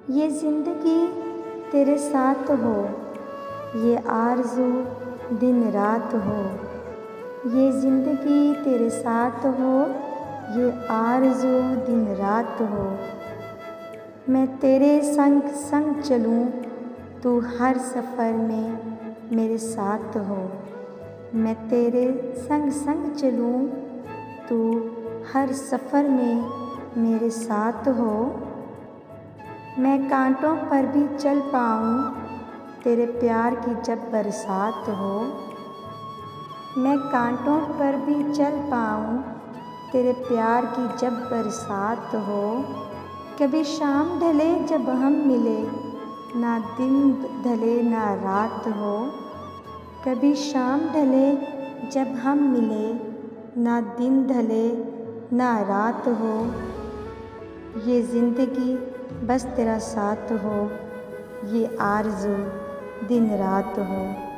ये ज़िंदगी तेरे साथ हो, ये आरज़ू दिन रात हो। ये ज़िंदगी तेरे साथ हो, ये आरज़ू दिन रात हो। मैं तेरे संग संग चलूं, तू हर सफ़र में मेरे साथ हो। मैं तेरे संग संग चलूं, तू हर सफ़र में मेरे साथ हो। मैं कांटों पर भी चल पाऊँ, तेरे प्यार की जब बरसात हो। मैं कांटों पर भी चल पाऊँ, तेरे प्यार की जब बरसात हो। कभी शाम ढले जब हम मिले, ना दिन ढले ना रात हो। कभी शाम ढले जब हम मिले, ना दिन ढले ना रात हो। ये ज़िंदगी बस तेरा साथ हो, ये आरज़ू दिन रात हो।